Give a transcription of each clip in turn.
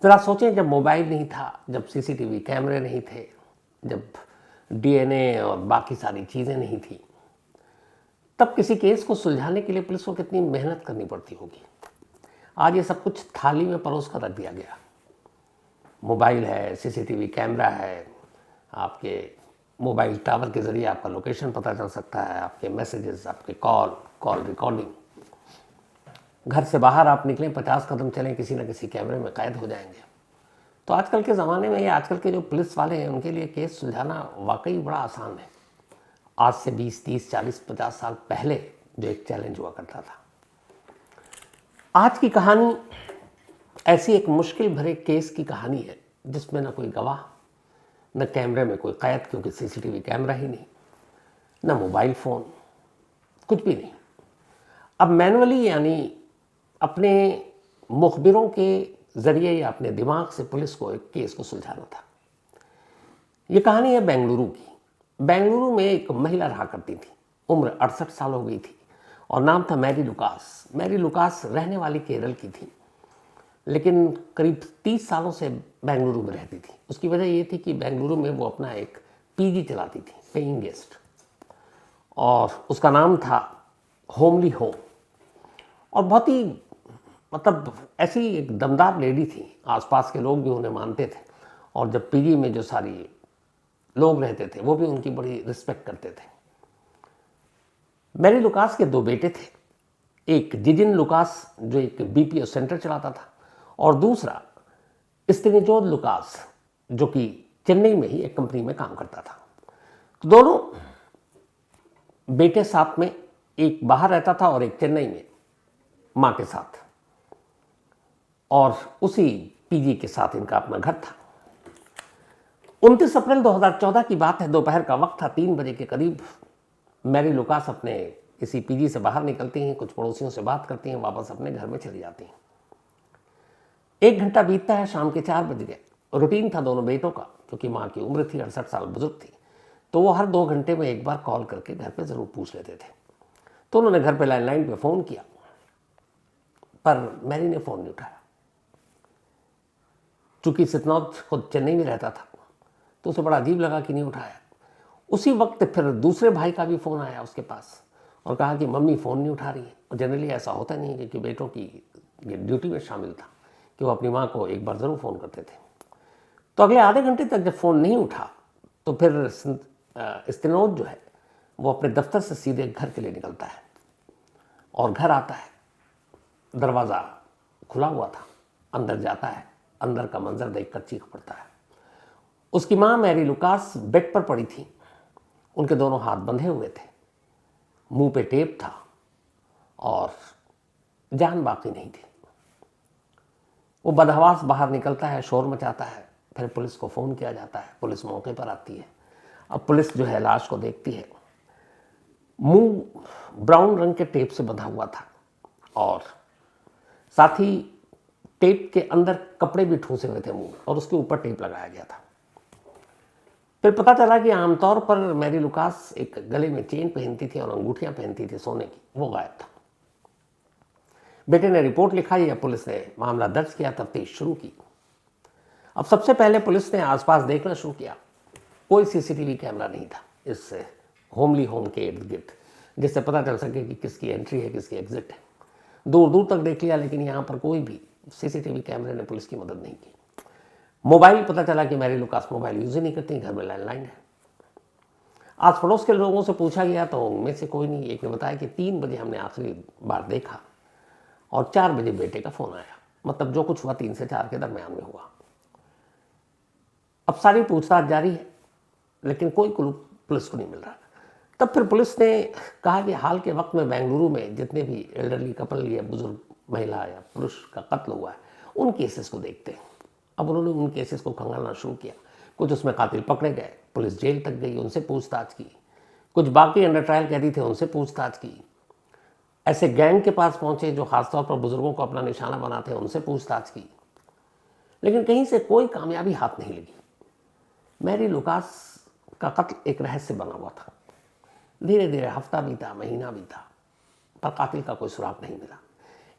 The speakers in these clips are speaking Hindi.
ज़रा सोचें, जब मोबाइल नहीं था, जब सीसीटीवी कैमरे नहीं थे, जब डीएनए और बाकी सारी चीज़ें नहीं थी, तब किसी केस को सुलझाने के लिए पुलिस को कितनी मेहनत करनी पड़ती होगी। आज ये सब कुछ थाली में परोस कर रख दिया गया। मोबाइल है, सीसीटीवी कैमरा है, आपके मोबाइल टावर के ज़रिए आपका लोकेशन पता चल सकता है, आपके मैसेजेस, आपके कॉल रिकॉर्डिंग। घर से बाहर आप निकलें, 50 कदम चलें, किसी न किसी कैमरे में कैद हो जाएंगे। तो आजकल के ज़माने में, या आजकल के जो पुलिस वाले हैं, उनके लिए केस सुलझाना वाकई बड़ा आसान है। आज से 20, 30, 40, 50 साल पहले जो एक चैलेंज हुआ करता था। आज की कहानी ऐसी एक मुश्किल भरे केस की कहानी है जिसमें न कोई गवाह, न कैमरे में कोई कैद, क्योंकि सीसीटीवी कैमरा ही नहीं, न मोबाइल फ़ोन, कुछ भी नहीं। अब मैनुअली, यानी अपने मुखबिरों के ज़रिए या अपने दिमाग से पुलिस को एक केस को सुलझाना था। ये कहानी है बेंगलुरु की। बेंगलुरु में एक महिला रहा करती थी, उम्र 68 साल हो गई थी और नाम था मैरी लुकास। मैरी लुकास रहने वाली केरल की थी, लेकिन करीब 30 सालों से बेंगलुरु में रहती थी। उसकी वजह ये थी कि बेंगलुरु में वो अपना एक पीजी चलाती थी, पेइंग गेस्ट, और उसका नाम था होमली होम। और बहुत ही ऐसी एक दमदार लेडी थी, आसपास के लोग भी उन्हें मानते थे, और जब पीजी में जो सारी लोग रहते थे वो भी उनकी बड़ी रिस्पेक्ट करते थे। मैरी लुकास के 2 बेटे थे, एक जिजिन लुकास जो एक बीपीओ सेंटर चलाता था, और दूसरा स्तिनिजोद लुकास जो कि चेन्नई में ही एक कंपनी में काम करता था। तो दोनों बेटे साथ में, एक बाहर रहता था और एक चेन्नई में माँ के साथ, और उसी पीजी के साथ इनका अपना घर था। 29 अप्रैल 2014 की बात है, दोपहर का वक्त था, 3 बजे के करीब मैरी लुकास अपने इसी पीजी से बाहर निकलती हैं, कुछ पड़ोसियों से बात करती हैं, वापस अपने घर में चली जाती हैं। 1 घंटा बीतता है, शाम के 4 बज गए। रूटीन था दोनों बेटों का, क्योंकि माँ की उम्र थी, 68 साल बुजुर्ग थी, तो वो हर 2 घंटे में एक बार कॉल करके घर पे ज़रूर पूछ लेते थे। तो उन्होंने घर पे लैंडलाइन पे फ़ोन किया, पर मैरी ने फ़ोन नहीं उठाया। चूँकि सितनौत खुद चेन्नई में रहता था, तो उसे बड़ा अजीब लगा कि नहीं उठाया। उसी वक्त फिर दूसरे भाई का भी फ़ोन आया उसके पास और कहा कि मम्मी फ़ोन नहीं उठा रही है। और जनरली ऐसा होता नहीं है, क्योंकि बेटों की ड्यूटी में शामिल था कि वो अपनी माँ को एक बार ज़रूर फ़ोन करते थे। तो अगले आधे घंटे तक जब फ़ोन नहीं उठा, तो फिर स्तिनौत जो है वो अपने दफ्तर से सीधे घर के लिए निकलता है और घर आता है। दरवाज़ा खुला हुआ था, अंदर जाता है, अंदर का मंजर देखकर चीख पड़ता है। उसकी माँ मैरी लुकास बेड पर पड़ी थी, उनके दोनों हाथ बंधे हुए थे, मुंह पे टेप था और जान बाकी नहीं थी। वो बदहवास बाहर निकलता है, शोर मचाता है, फिर पुलिस को फ़ोन किया जाता है, पुलिस मौके पर आती है। अब पुलिस जो है लाश को देखती है, मुंह ब्राउन रंग के टेप से बंधा हुआ था और साथ ही टेप के अंदर कपड़े भी ठूंसे हुए थे मुंह, और उसके ऊपर टेप लगाया गया था। फिर पता चला कि आमतौर पर मैरी लुकास एक गले में चेन पहनती थी और अंगूठियां पहनती थी सोने की, वो गायब था। बेटे ने रिपोर्ट लिखाई या पुलिस ने मामला दर्ज किया, तफ्तीश शुरू की। अब सबसे पहले पुलिस ने आसपास देखना शुरू किया। कोई सीसीटीवी कैमरा नहीं था इस होमली होम के इर्द गिर्द, जिससे पता चल सके कि किसकी एंट्री है, किसकी एग्जिट है। दूर दूर तक देख लिया, लेकिन यहाँ पर कोई भी सीसीटीवी कैमरे ने पुलिस की मदद नहीं की। मोबाइल, पता चला कि मैरी लुकास मोबाइल यूज़ ही नहीं करती, घर में लैंडलाइन है। आस पड़ोस के लोगों से पूछा गया तो उनमें से कोई नहीं। एक ने बताया कि 3 बजे हमने आखिरी बार देखा और 4 बजे बेटे का फ़ोन आया। मतलब जो कुछ हुआ 3 से 4 के दरमियान में हुआ। अब सारी पूछताछ जारी है, लेकिन कोई क्लू पुलिस को नहीं मिल रहा। तब फिर पुलिस ने कहा कि हाल के वक्त में बेंगलुरु में जितने भी एल्डरली कपल या बुजुर्ग महिला या पुरुष का कत्ल हुआ है, उन केसेस को देखते हैं। अब उन्होंने उन केसेस को खंगालना शुरू किया। कुछ उसमें कातिल पकड़े गए, पुलिस जेल तक गई, उनसे पूछताछ की। कुछ बाकी अंडर ट्रायल कैदी थे, उनसे पूछताछ की। ऐसे गैंग के पास पहुंचे जो खासतौर पर बुजुर्गों को अपना निशाना बनाते हैं, उनसे पूछताछ की, लेकिन कहीं से कोई कामयाबी हाथ नहीं लगी। मैरी लुकास का कत्ल एक रहस्य बना हुआ था। धीरे धीरे हफ्ता बीता, महीना बीता, पर कातिल का कोई सुराग नहीं मिला।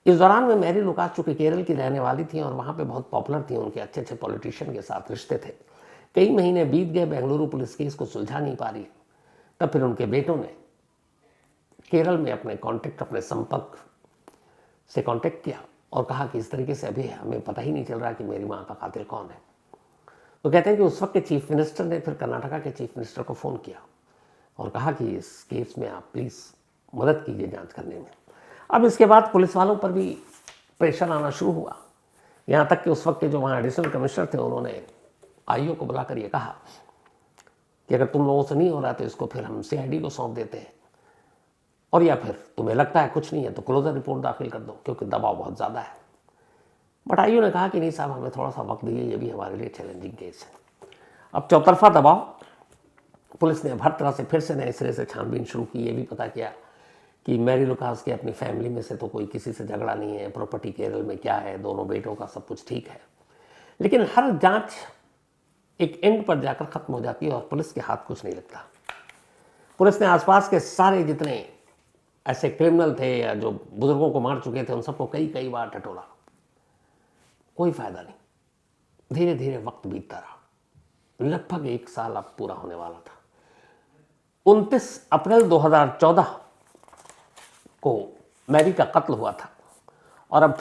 इस दौरान में मैरी लुकास चूंकि केरल की रहने वाली थी और वहाँ पे बहुत पॉपुलर थी, उनके अच्छे अच्छे पॉलिटिशियन के साथ रिश्ते थे। कई महीने बीत गए, बेंगलुरु पुलिस केस को सुलझा नहीं पा रही। तब फिर उनके बेटों ने केरल में अपने संपर्क से कांटेक्ट किया और कहा कि इस तरीके से अभी हमें पता ही नहीं चल रहा कि मेरी माँ का कातिल कौन है। तो कहते हैं कि उस वक्त के चीफ मिनिस्टर ने फिर कर्नाटका के चीफ मिनिस्टर को फ़ोन किया और कहा कि इस केस में आप प्लीज़ मदद कीजिए जांच करने में। अब इसके बाद पुलिस वालों पर भी प्रेशर आना शुरू हुआ, यहाँ तक कि उस वक्त के जो वहाँ एडिशनल कमिश्नर थे उन्होंने आईओ को बुलाकर ये कहा कि अगर तुम लोगों से नहीं हो रहा तो इसको फिर हम CID को सौंप देते हैं, और या फिर तुम्हें लगता है कुछ नहीं है तो क्लोजर रिपोर्ट दाखिल कर दो, क्योंकि दबाव बहुत ज़्यादा है। बट आईओ ने कहा कि नहीं साहब, हमें थोड़ा सा वक्त दीजिए, ये भी हमारे लिए चैलेंजिंग केस है। अब चौतरफा दबाव, पुलिस ने हर तरह से फिर से नए सिरे से छानबीन शुरू की। ये भी पता किया कि मैरी लुकास के अपनी फैमिली में से तो कोई किसी से झगड़ा नहीं है, प्रॉपर्टी केरल में क्या है, दोनों बेटों का सब कुछ ठीक है। लेकिन हर जांच एक एंड पर जाकर खत्म हो जाती है और पुलिस के हाथ कुछ नहीं लगता। पुलिस ने आसपास के सारे जितने ऐसे क्रिमिनल थे या जो बुजुर्गों को मार चुके थे उन सबको कई बार टटोला, कोई फायदा नहीं। धीरे धीरे वक्त बीतता रहा, लगभग 1 साल अब पूरा होने वाला था। 29 अप्रैल 2014 को मैरी का कत्ल हुआ था और अब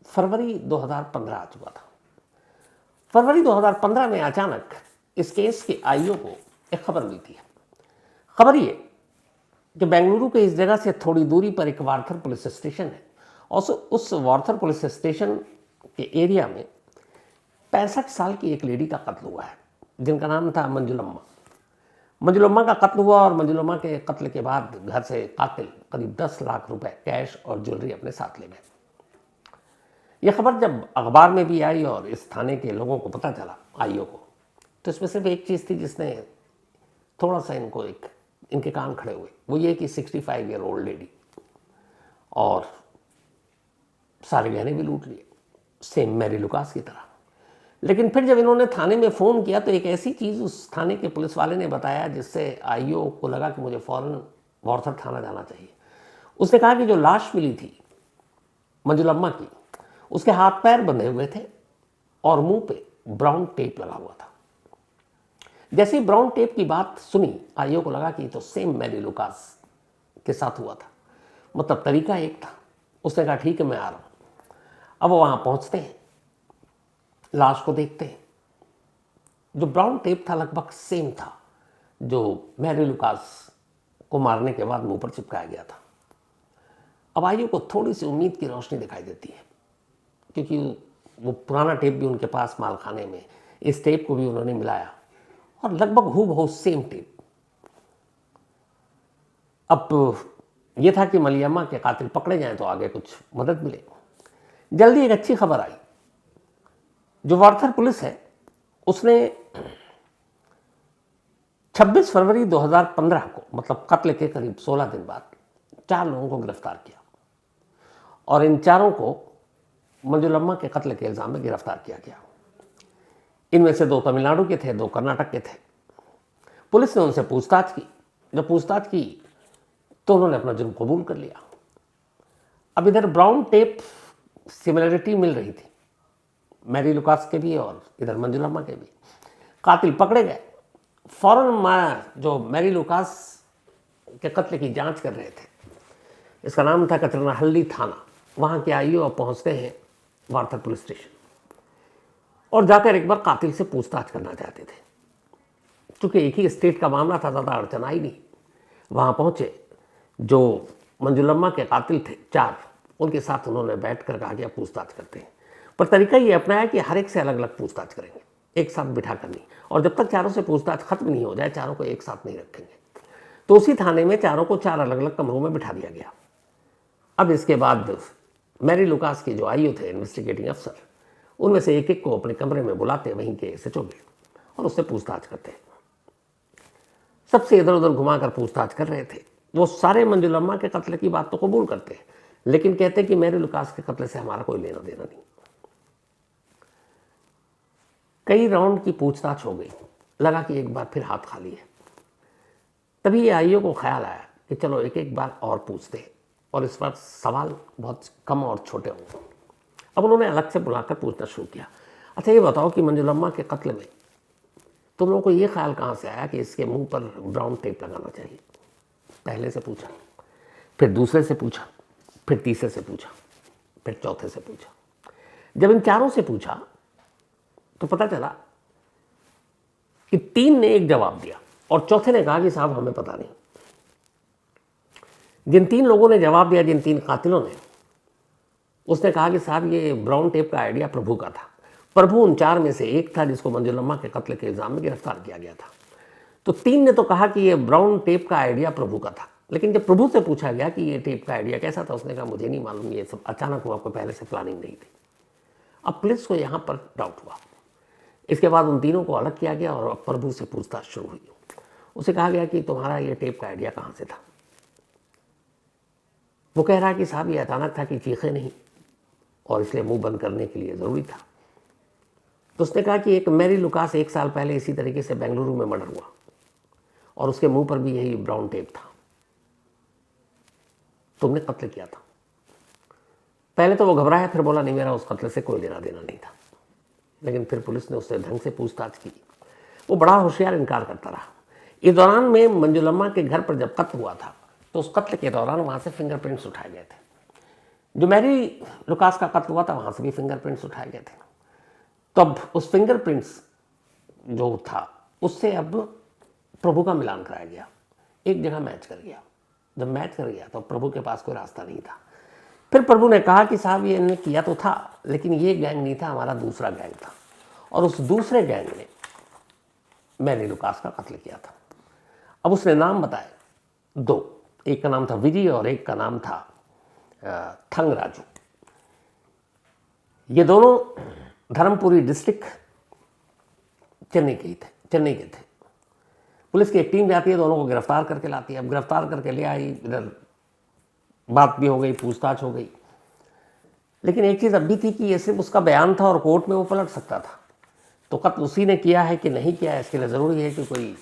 फरवरी 2015 आ चुका था। फरवरी 2015 में अचानक इस केस के आईओ को एक खबर मिली थी। खबर ये कि बेंगलुरु के इस जगह से थोड़ी दूरी पर एक वार्थर पुलिस स्टेशन है और उस वार्थर पुलिस स्टेशन के एरिया में 65 साल की एक लेडी का कत्ल हुआ है, जिनका नाम था मंजुलम्मा। मंजुलम्मा का कत्ल हुआ और मंजुलम्मा के कत्ल के बाद घर से कातिल करीब 10 लाख रुपए कैश और ज्वेलरी अपने साथ ले गए। यह खबर जब अखबार में भी आई और इस थाने के लोगों को पता चला, आईओ को, तो इसमें सिर्फ एक चीज़ थी जिसने थोड़ा सा इनके कान खड़े हुए, वो ये कि 65 ईयर ओल्ड लेडी और सारे गहने भी लूट लिए, सेम मैरी लुकास की तरह। लेकिन फिर जब इन्होंने थाने में फ़ोन किया तो एक ऐसी चीज़ उस थाने के पुलिस वाले ने बताया जिससे आईओ को लगा कि मुझे फ़ौरन वार्थर थाना जाना चाहिए। उसने कहा कि जो लाश मिली थी मंजुलम्मा की, उसके हाथ पैर बंधे हुए थे और मुंह पे ब्राउन टेप लगा हुआ था। जैसे ही ब्राउन टेप की बात सुनी, आईओ को लगा कि तो सेम मैरी लुकास के साथ हुआ था, मतलब तरीका एक था। उसने कहा ठीक है, मैं आ रहा हूँ। अब वो वहाँ पहुँचते हैं, लाश को देखते हैं। जो ब्राउन टेप था लगभग सेम था जो मैरी लुकास को मारने के बाद मुंह पर चिपकाया गया था। अब आईओ को थोड़ी सी उम्मीद की रोशनी दिखाई देती है, क्योंकि वो पुराना टेप भी उनके पास मालखाने में, इस टेप को भी उन्होंने मिलाया और लगभग हूबहू सेम टेप। अब ये था कि मलियम्मा के कातिल पकड़े जाएं तो आगे कुछ मदद मिले। जल्दी एक अच्छी खबर आई। जो वार्थर पुलिस है उसने 26 फरवरी 2015 को, मतलब कत्ल के करीब 16 दिन बाद, 4 लोगों को गिरफ्तार किया और इन चारों को मंजुलम्मा के कत्ल के इल्जाम में गिरफ्तार किया गया। इनमें से 2 तमिलनाडु के थे, 2 कर्नाटक के थे। पुलिस ने उनसे पूछताछ की। जब पूछताछ की तो उन्होंने अपना जुर्म कबूल कर लिया। अब इधर ब्राउन टेप सिमिलरिटी मिल रही थी, मैरी लुकास के भी और इधर मंजुलम्मा के भी। कातिल पकड़े गए। फौरन जो मैरी लुकास के कत्ल की जांच कर रहे थे, इसका नाम था कतरनाहल्ली थाना, वहाँ के आईओ पहुँचते हैं वार्थर पुलिस स्टेशन और जाकर एक बार कातिल से पूछताछ करना चाहते थे। चूँकि एक ही स्टेट का मामला था, ज़्यादा अड़चन आई नहीं। वहाँ पहुँचे, जो मंजुलम्मा के कातिल थे 4, उनके साथ उन्होंने बैठ कर कहा कि आप पूछताछ करते हैं। पर तरीका ये अपनाया कि हर एक से अलग अलग पूछताछ करेंगे, एक साथ बिठा कर नहीं, और जब तक चारों से पूछताछ खत्म नहीं हो जाए चारों को एक साथ नहीं रखेंगे। तो उसी थाने में चारों को 4 अलग अलग कमरों में बिठा दिया गया। अब इसके बाद मैरी लुकास के जो आईओ थे, इन्वेस्टिगेटिंग अफसर, उनमें से एक एक को अपने कमरे में बुलाते, वहीं के SHO में, और उससे पूछताछ करते। सबसे इधर उधर घुमाकर पूछताछ कर रहे थे। वो सारे मंजुलम्मा के कत्ल की बात तो कबूल करते, लेकिन कहते कि मैरी लुकास के कत्ल से हमारा कोई लेना देना नहीं। कई राउंड की पूछताछ हो गई, लगा कि एक बार फिर हाथ खाली है। तभी आईओ को ख्याल आया कि चलो एक एक बार और पूछते हैं। और इस बार सवाल बहुत कम और छोटे होंगे। अब उन्होंने अलग से बुलाकर पूछना शुरू किया, अच्छा ये बताओ कि मंजुलम्मा के कत्ल में तुम लोगों को ये ख्याल कहाँ से आया कि इसके मुंह पर ब्राउन टेप लगाना चाहिए? पहले से पूछा, फिर दूसरे से पूछा, फिर तीसरे से पूछा, फिर चौथे से पूछा। जब इन चारों से पूछा तो पता चला कि 3 ने एक जवाब दिया और चौथे ने कहा कि साहब हमें पता नहीं। जिन 3 लोगों ने जवाब दिया, जिन 3 कातिलों ने, उसने कहा कि साहब ये ब्राउन टेप का आइडिया प्रभु का था। प्रभु उन 4 में से एक था जिसको मंजुलम्मा के कत्ल के इल्जाम में गिरफ्तार किया गया था। तो 3 ने तो कहा कि ये ब्राउन टेप का आइडिया प्रभु का था, लेकिन जब प्रभु से पूछा गया कि ये टेप का आइडिया कैसा था, उसने कहा मुझे नहीं मालूम, ये सब अचानक हुआ, कोई पहले से प्लानिंग नहीं थी। अब पुलिस को यहाँ पर डाउट हुआ। इसके बाद उन तीनों को अलग किया गया और प्रभु से पूछताछ शुरू हुई। उसे कहा गया कि तुम्हारा ये टेप का आइडिया कहाँ से था? वो कह रहा कि साहब ये अचानक था कि चीखे नहीं और इसलिए मुंह बंद करने के लिए ज़रूरी था। तो उसने कहा कि एक मैरी लुकास 1 साल पहले इसी तरीके से बेंगलुरु में मर्डर हुआ और उसके मुंह पर भी यही ब्राउन टेप था, तुमने कत्ल किया था। पहले तो वो घबराया, फिर बोला नहीं मेरा उस कत्ल से कोई लेना देना नहीं था। लेकिन फिर पुलिस ने उससे ढंग से पूछताछ की। वो बड़ा होशियार इनकार करता रहा। इस दौरान में मंजुलम्मा के घर पर जब कत्ल हुआ था तो उस कत्ल के दौरान वहाँ से फिंगरप्रिंट्स उठाए गए थे। जो मैरी लुकास का कत्ल हुआ था वहाँ से भी फिंगरप्रिंट्स उठाए गए थे। तो अब उस फिंगरप्रिंट्स जो था उससे अब प्रभु का मिलान कराया गया, एक जगह मैच कर गया। जब मैच कर गया तो प्रभु के पास कोई रास्ता नहीं था। फिर प्रभु ने कहा कि साहब ये इन्होंने किया तो था, लेकिन ये गैंग नहीं था, हमारा दूसरा गैंग था और उस दूसरे गैंग ने मैरी लुकास का कत्ल किया था। अब उसने नाम बताए 2, एक का नाम था विजय और एक का नाम था थंग राजू। ये दोनों धर्मपुरी डिस्ट्रिक्ट चेन्नई के थे। पुलिस की एक टीम जाती है, दोनों को गिरफ्तार करके लाती है। अब गिरफ्तार करके ले आई, इधर बात भी हो गई, पूछताछ हो गई। लेकिन एक चीज़ अब भी थी कि ये सिर्फ उसका बयान था और कोर्ट में वो पलट सकता था। तो कत्ल उसी ने किया है कि नहीं किया है, इसके लिए ज़रूरी है कि कोई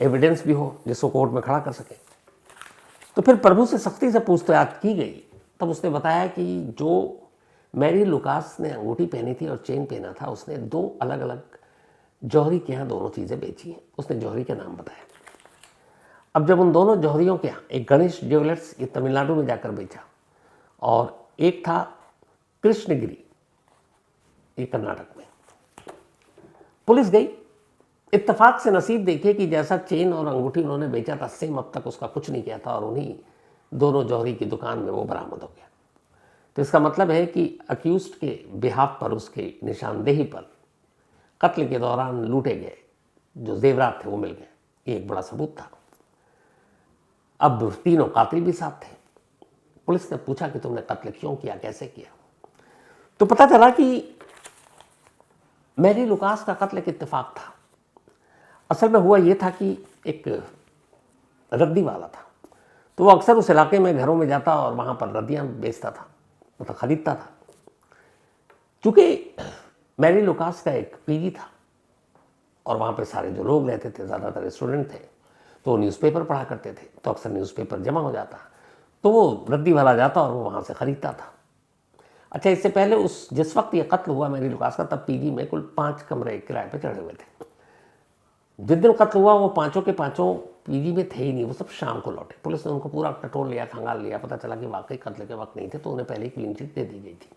एविडेंस भी हो जिसको कोर्ट में खड़ा कर सके। तो फिर प्रभु से सख्ती से पूछताछ की गई। तब उसने बताया कि जो मैरी लुकास ने अंगूठी पहनी थी और चेन पहना था, उसने 2 अलग अलग जौहरी के यहाँ दोनों चीज़ें बेची हैं। उसने जौहरी के नाम बताया। अब जब उन दोनों जौहरियों के यहाँ, एक गणेश ज्वेलर्स ये तमिलनाडु में जाकर बेचा और एक था कृष्णगिरी ये कर्नाटक में, पुलिस गई। इत्तेफाक से नसीब देखिए कि जैसा चेन और अंगूठी उन्होंने बेचा था सेम अब तक उसका कुछ नहीं किया था और उन्हीं दोनों जौहरी की दुकान में वो बरामद हो गया। तो इसका मतलब है कि अक्यूज्ड के बिहाफ पर, उसके निशानदेही पर कत्ल के दौरान लूटे गए जो जेवरात थे वो मिल गए। ये एक बड़ा सबूत था। अब तीनों कातिल भी साथ थे। पुलिस ने पूछा कि तुमने कत्ल क्यों किया, कैसे किया? तो पता चला कि मैरी लुकास का कत्ल एक इत्तेफाक था। असल में हुआ ये था कि एक रद्दी वाला था, तो वो अक्सर उस इलाके में घरों में जाता और वहाँ पर रद्दियाँ बेचता था, मतलब ख़रीदता था। चूँकि मैरी लुकास का एक पीजी था और वहाँ पे सारे जो लोग रहते थे ज़्यादातर स्टूडेंट थे, तो न्यूज़पेपर पढ़ा करते थे, तो अक्सर न्यूज़पेपर जमा हो जाता, तो वो रद्दी वाला जाता और वो वहाँ से ख़रीदता था। अच्छा, इससे पहले जिस वक्त ये कत्ल हुआ मैरी लुकास का, तब पीजी में कुल 5 कमरे किराए पे चढ़े हुए थे। जिस दिन कत्ल हुआ वो पाँचों के पाँचों पीजी में थे ही नहीं, वो सब शाम को लौटे। पुलिस ने उनको पूरा टटोल लिया, खंगाल लिया, पता चला कि वाकई कत्ल के वक्त नहीं थे, तो उन्हें पहले ही क्लीन चिट दे दी गई थी।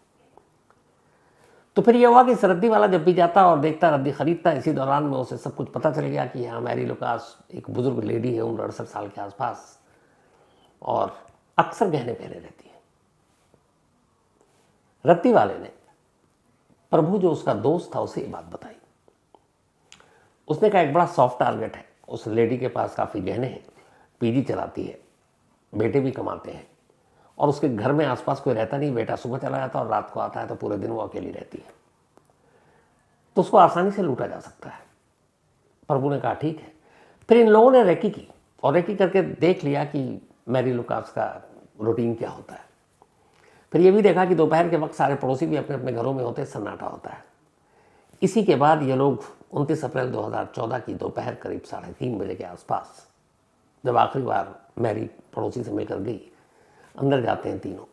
तो फिर ये हुआ कि इस रद्दी वाला जब भी जाता और देखता, रद्दी खरीदता, इसी दौरान में उसे सब कुछ पता चल गया कि हाँ मैरी लुकास एक बुजुर्ग लेडी है, उम्र 68 साल के आसपास, और अक्सर गहने पहने रहती है। रद्दी वाले ने प्रभु जो उसका दोस्त था उसे ये बात बताई। उसने कहा एक बड़ा सॉफ्ट टारगेट है, उस लेडी के पास काफ़ी गहने हैं, पीजी चलाती है, बेटे भी कमाते हैं और उसके घर में आसपास कोई रहता नहीं, बेटा सुबह चला जाता और रात को आता है, तो पूरे दिन वो अकेली रहती है, तो उसको आसानी से लूटा जा सकता है। प्रभु ने कहा ठीक है। फिर इन लोगों ने रेकी की और रेकी करके देख लिया कि मैरी लुकास का रूटीन क्या होता है। फिर ये भी देखा कि दोपहर के वक्त सारे पड़ोसी भी अपने अपने घरों में होते, सन्नाटा होता है। इसी के बाद ये लोग 29 अप्रैल 2014 की दोपहर करीब 3:30 बजे के आसपास, जब आखिरी बार मैरी पड़ोसी से मिलकर गई, अंदर जाते हैं तीनों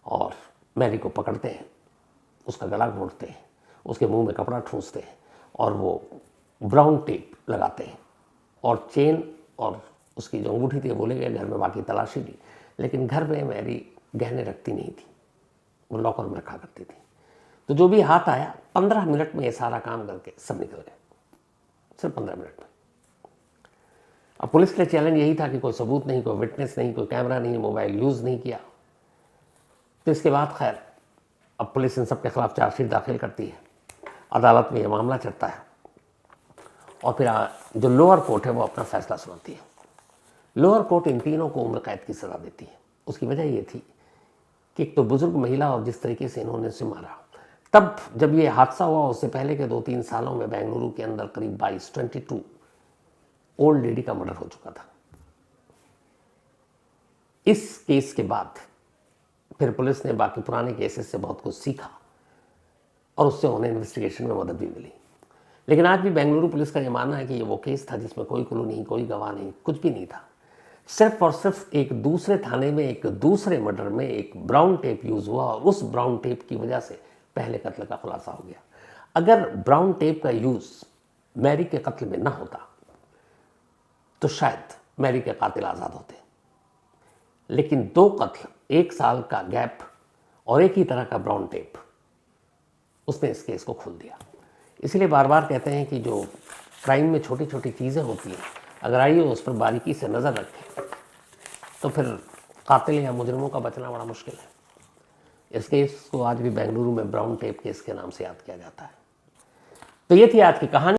और मैरी को पकड़ते हैं, उसका गला घोंटते हैं, उसके मुंह में कपड़ा ठूंसते हैं और वो ब्राउन टेप लगाते हैं और चेन और उसकी जो अंगूठी थी बोले गए घर में बाकी तलाशी ली, लेकिन घर में मैरी गहने रखती नहीं थी, वो लॉकर में रखा करती थी। तो जो भी हाथ आया 15 मिनट में ये सारा काम करके सब निकल गए, सिर्फ 15 मिनट में। अब पुलिस के लिए चैलेंज यही था कि कोई सबूत नहीं, कोई विटनेस नहीं, कोई कैमरा नहीं, मोबाइल यूज़ नहीं किया। तो इसके बाद खैर अब पुलिस इन सब के खिलाफ चार्जशीट दाखिल करती है, अदालत में ये मामला चलता है और फिर जो लोअर कोर्ट है वो अपना फैसला सुनाती है। लोअर कोर्ट इन तीनों को उम्र कैद की सज़ा देती है। उसकी वजह ये थी कि एक तो बुजुर्ग महिला और जिस तरीके से इन्होंने उसे मारा। तब जब ये हादसा हुआ उससे पहले के 2-3 सालों में बेंगलुरु के अंदर करीब 22 ओल्ड लेडी का मर्डर हो चुका था। इस केस के बाद फिर पुलिस ने बाकी पुराने केसेस से बहुत कुछ सीखा और उससे उन्हें इन्वेस्टिगेशन में मदद भी मिली। लेकिन आज भी बेंगलुरु पुलिस का ये मानना है कि ये वो केस था जिसमें कोई क्लू नहीं, कोई गवाह नहीं, कुछ भी नहीं था। सिर्फ और सिर्फ एक दूसरे थाने में एक दूसरे मर्डर में एक ब्राउन टेप यूज हुआ और उस ब्राउन टेप की वजह से पहले कत्ल का खुलासा हो गया। अगर ब्राउन टेप का यूज मैरी के कत्ल में ना होता तो शायद मैरी के कातिल आज़ाद होते। लेकिन 2 कत्ल, 1 साल का गैप और एक ही तरह का ब्राउन टेप, उसने इस केस को खोल दिया। इसलिए बार बार कहते हैं कि जो क्राइम में छोटी छोटी चीज़ें होती हैं, अगर आइए उस पर बारीकी से नज़र रखें तो फिर कातिल या मुजरिमों का बचना बड़ा मुश्किल है। इस केस को आज भी बेंगलुरु में ब्राउन टेप केस के नाम से याद किया जाता है। तो ये थी आज की कहानी।